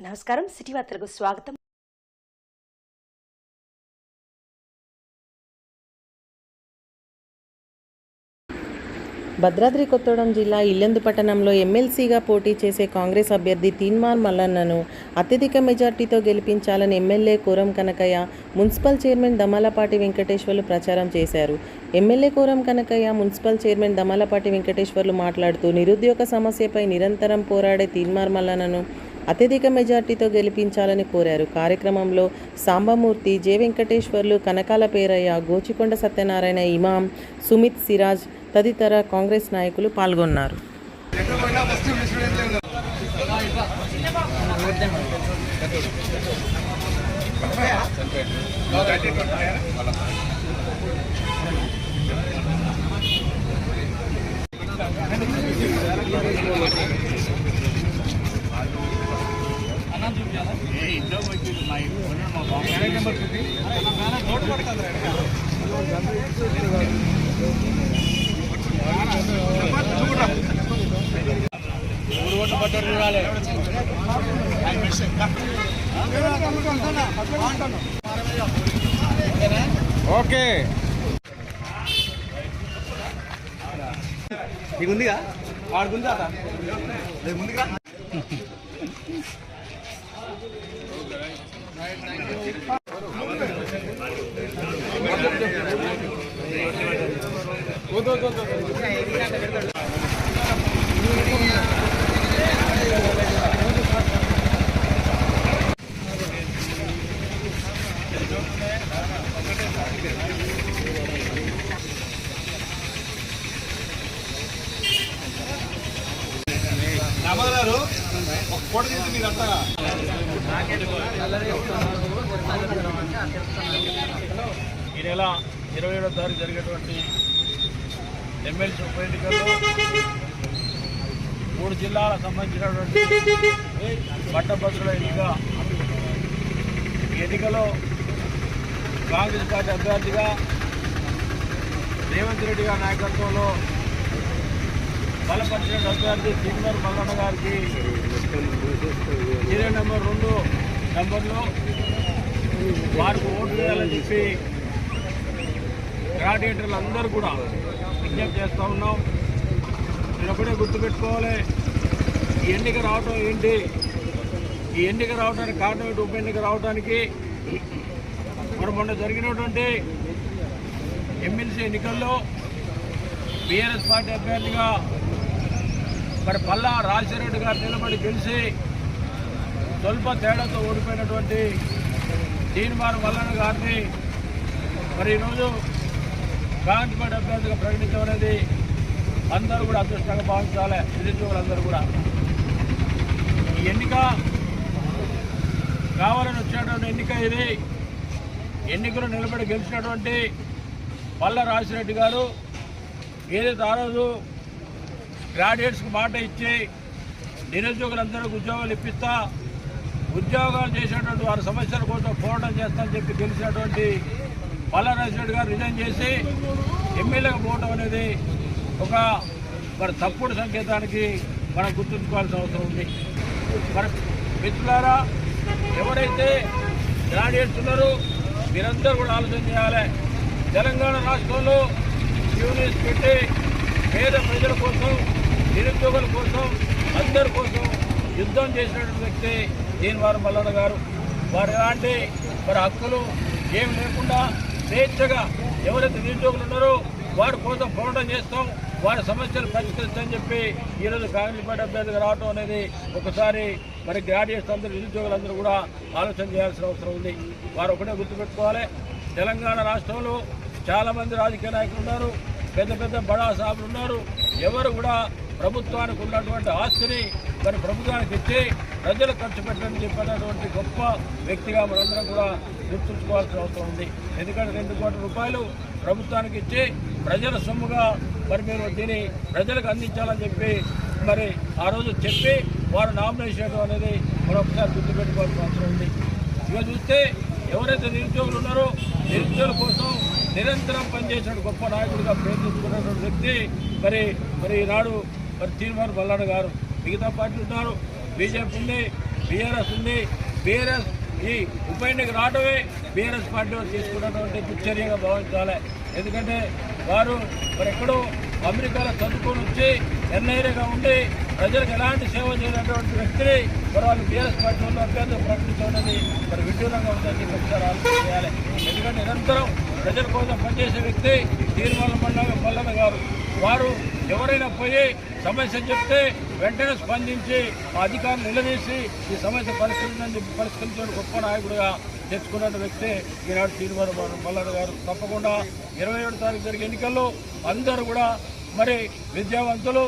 నమస్కారం. సిటీ వార్తలకు స్వాగతం. భద్రాద్రి కొత్తగూడెం జిల్లా ఇల్లందు పట్టణంలో ఎమ్మెల్సీగా పోటీ చేసే కాంగ్రెస్ అభ్యర్థి తీన్మార్ మల్లన్నను అత్యధిక మెజార్టీతో గెలిపించాలని MLA Koram Kanakayya, municipal chairman Damalapati Venkateswarlu ప్రచారం చేశారు. MLA Koram Kanakayya, municipal chairman Damalapati Venkateswarlu మాట్లాడుతూ నిరుద్యోగ సమస్యపై నిరంతరం పోరాడే తీన్మార్ మల్లన్నను అత్యధిక మెజార్టీతో గెలిపించాలని కోరారు. కార్యక్రమంలో సాంబమూర్తి, జె వెంకటేశ్వర్లు, కనకాల పేరయ్య, గోచికొండ సత్యనారాయణ, ఇమాం, సుమిత్, సిరాజ్ తదితర కాంగ్రెస్ నాయకులు పాల్గొన్నారు. ఓకే నీకు ఉందిగా వాడుకుందా ముందుగా ఈ నెల 27వ తారీఖు జరిగేటువంటి ఎమ్మెల్సీ ఉప ఎన్నికల్లో 3 జిల్లాలకు సంబంధించినటువంటి పట్టభద్రుల ఎన్నిక. ఈ ఎన్నికలో కాంగ్రెస్ పార్టీ అభ్యర్థిగా రేవంత్ రెడ్డి గారి నాయకత్వంలో బలపరిచిన అభ్యర్థి తీన్మార్ మల్లన్న గారికి సీరియల్ నెంబర్ 2 నెంబర్లో వారికి ఓటు వేయాలని చెప్పి గ్రాడ్యుయేటర్లు అందరూ కూడా విజ్ఞప్తి చేస్తూ ఉన్నాం. మీరు ఒకటే గుర్తుపెట్టుకోవాలి, ఈ ఎన్నిక రావటం ఏంటి, ఈ ఎన్నిక రావడానికి కారణం ఏంటి, ఉప ఎన్నిక రావడానికి మరి మొన్న జరిగినటువంటి ఎమ్మెల్సీ ఎన్నికల్లో బీఆర్ఎస్ పార్టీ అభ్యర్థిగా మరి పల్లా రాజశేఖర గారు నిలబడి గెలిచి స్వల్ప తేడాతో ఓడిపోయినటువంటి తీన్మార్ మల్లన్న గారిని మరి ఈరోజు కాంగ్రెస్ పార్టీ అభ్యర్థిగా ప్రకటించడం అనేది అందరూ కూడా అదృష్టంగా భావించాలి. నిరుద్యోగులందరూ కూడా ఈ ఎన్నిక కావాలని వచ్చినటువంటి ఎన్నిక ఇది. ఎన్నికలు నిలబడి గెలిచినటువంటి పల్లా రాజశేఖర గారు ఏదైతే ఆ రోజు గ్రాడ్యుయేట్స్కి మాట ఇచ్చి నిరుద్యోగులందరికీ ఉద్యోగాలు ఇప్పిస్తా, ఉద్యోగాలు చేసేటువంటి వారి సమస్యల కోసం పోరాటం చేస్తామని చెప్పి గెలిచినటువంటి పల్లా రాజశేఖర గారు రిజైన్ చేసి ఎమ్మెల్యేగా పోవడం అనేది ఒక మరి తప్పుడు సంకేతానికి మనం గుర్తుంచుకోవాల్సిన అవసరం ఉంది. మరి మిత్రులారా, ఎవరైతే గ్రాడ్యుయేట్స్ ఉన్నారో మీరందరూ కూడా ఆలోచన చేయాలి. తెలంగాణ రాష్ట్రంలో యూనిట్స్ పెట్టి పేద ప్రజల కోసం, నిరుద్యోగుల కోసం, అందరి కోసం యుద్ధం చేసినటువంటి వ్యక్తి తీన్మార్ మల్లన్న గారు. వారు ఎలాంటి మరి హక్కులు ఏమి లేకుండా స్వేచ్ఛగా ఎవరైతే నిరుద్యోగులు ఉన్నారో వారి కోసం పోరాటం చేస్తాం, వారి సమస్యలు పరిష్కరిస్తామని చెప్పి ఈరోజు కాంగ్రెస్ పార్టీ అభ్యర్థిగా రావడం అనేది ఒకసారి మరి గ్రాడ్యుయేట్స్ అందరూ, నిరుద్యోగులందరూ కూడా ఆలోచన చేయాల్సిన అవసరం ఉంది. వారు ఒకటే గుర్తుపెట్టుకోవాలి, తెలంగాణ రాష్ట్రంలో చాలామంది రాజకీయ నాయకులు ఉన్నారు, పెద్ద పెద్ద బడా సాబులు ఉన్నారు. ఎవరు కూడా ప్రభుత్వానికి ఉన్నటువంటి ఆస్తిని మరి ప్రభుత్వానికి ఇచ్చి ప్రజలు ఖర్చు పెట్టని చెప్పినటువంటి గొప్ప వ్యక్తిగా మనందరం కూడా గుర్తుంచుకోవాల్సిన అవసరం ఉంది. ఎందుకంటే 2 కోట్ల రూపాయలు ప్రభుత్వానికి ఇచ్చి ప్రజల సొమ్ముగా మరి మీరు దీన్ని ప్రజలకు అందించాలని చెప్పి మరి ఆ రోజు చెప్పి వారు నామినేషన్ చేయడం అనేది మనం ఒకసారి గుర్తుపెట్టుకోవాల్సిన అవసరం ఉంది. ఇక చూస్తే ఎవరైతే నిరుద్యోగులు ఉన్నారో నిరుద్యోగుల కోసం నిరంతరం పనిచేసిన గొప్ప నాయకుడిగా పేరు తెచ్చుకున్నటువంటి వ్యక్తి మరి ఈనాడు మరి తీన్మార్ మల్లన్న గారు. మిగతా పార్టీలు ఉన్నారు, బీజేపీ ఉంది, బీఆర్ఎస్ ఉంది. బీఆర్ఎస్ ఈ ఉప ఎన్నిక రావడమే బీఆర్ఎస్ పార్టీ తీసుకున్నటువంటి దుశ్చర్యగా భావించాలి. ఎందుకంటే వారు మరి ఎక్కడో అమెరికాలో చదువుకొని వచ్చి ఎన్ఐఏగా ఉండి ప్రజలకు ఎలాంటి సేవ చేయనటువంటి వ్యక్తిని మరి వాళ్ళు బీఆర్ఎస్ పార్టీలో అభ్యర్థులు ప్రకటించడం మరి విడ్డూరంగా ఉందని చెప్పి ఒకసారి ఆలోచన చేయాలి. ఎందుకంటే నిరంతరం ప్రజల కోసం పనిచేసే వ్యక్తి తీర్మానం మల్లన్న గారు. వారు ఎవరైనా పోయి సమస్య చెప్తే వెంటనే స్పందించి ఆ అధికారులు నిలదీసి ఈ సమస్య పరిష్కరించే గొప్ప నాయకుడిగా తెచ్చుకున్న వ్యక్తి ఈనాడు తీర్మానం మల్లన్న గారు. తప్పకుండా 27 తారీఖు జరిగే ఎన్నికల్లో అందరూ కూడా మరి విద్యావంతులు,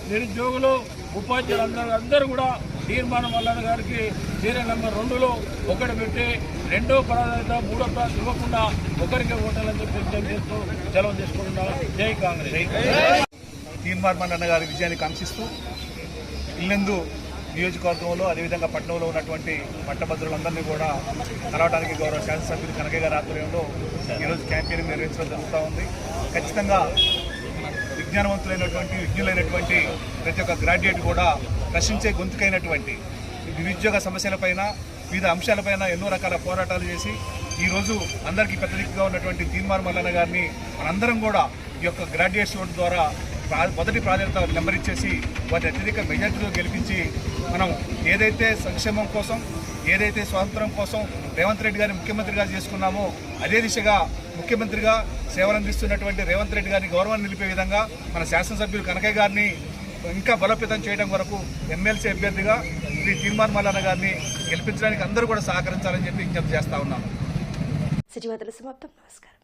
నిరుద్యోగులు, ఉపాధ్యాయులు అందరూ కూడా తీర్మానం మల్లన్న గారికి సీరియల్ నెంబర్ 2లో ఒకటి పెట్టి 2వ ప్రాధాన్యత 3వ ప్రాధాన్యత ఇవ్వకుండా ఒకరికి ఓటాలని చెప్పి విజ్ఞప్తి చేస్తూ సెలవు తీసుకుంటున్నాం. జై కాంగ్రెస్. తీన్మార్ మల్లన్న గారి విజయాన్ని కాంక్షిస్తూ ఇల్లెందు నియోజకవర్గంలో అదేవిధంగా పట్టణంలో ఉన్నటువంటి పట్టభద్రులందరినీ కూడా కలవడానికి గౌరవ శాసనసభ్యులు కనకయ్య గారి ఆధ్వర్యంలో ఈరోజు క్యాంపెయినింగ్ నిర్వహించడం జరుగుతూ ఉంది. ఖచ్చితంగా విజ్ఞులైనటువంటి ప్రతి ఒక్క గ్రాడ్యుయేట్ కూడా ప్రశ్నించే గొంతుకైనటువంటి నిరుద్యోగ సమస్యలపైన వివిధ అంశాలపైన ఎన్నో రకాల పోరాటాలు చేసి ఈరోజు అందరికీ పెద్ద దిక్కుగా ఉన్నటువంటి తీన్మార్ మల్లన్న గారిని మనందరం కూడా ఈ యొక్క గ్రాడ్యుయేట్స్ ఓటు ద్వారా మొదటి ప్రాధాన్యత నెంబర్ ఇచ్చేసి వారి అత్యధిక మెజార్టీలో గెలిపించి మనం ఏదైతే సంక్షేమం కోసం, ఏదైతే స్వాతంత్రం కోసం రేవంత్ రెడ్డి గారిని ముఖ్యమంత్రిగా చేసుకున్నామో అదే దిశగా ముఖ్యమంత్రిగా సేవలందిస్తున్నటువంటి రేవంత్ రెడ్డి గారిని గౌరవాన్ని నిలిపే విధంగా మన శాసనసభ్యులు కనకయ్య గారిని ఇంకా బలోపేతం చేయడం వరకు ఎమ్మెల్సీ అభ్యర్థిగా శ్రీ తీన్మార్ మల్లన్న గారిని గెలిపించడానికి అందరూ కూడా సహకరించాలని చెప్పి విజ్ఞప్తి చేస్తా ఉన్నాను. సిటీ వార్తలు సమాప్తం. నమస్కారం.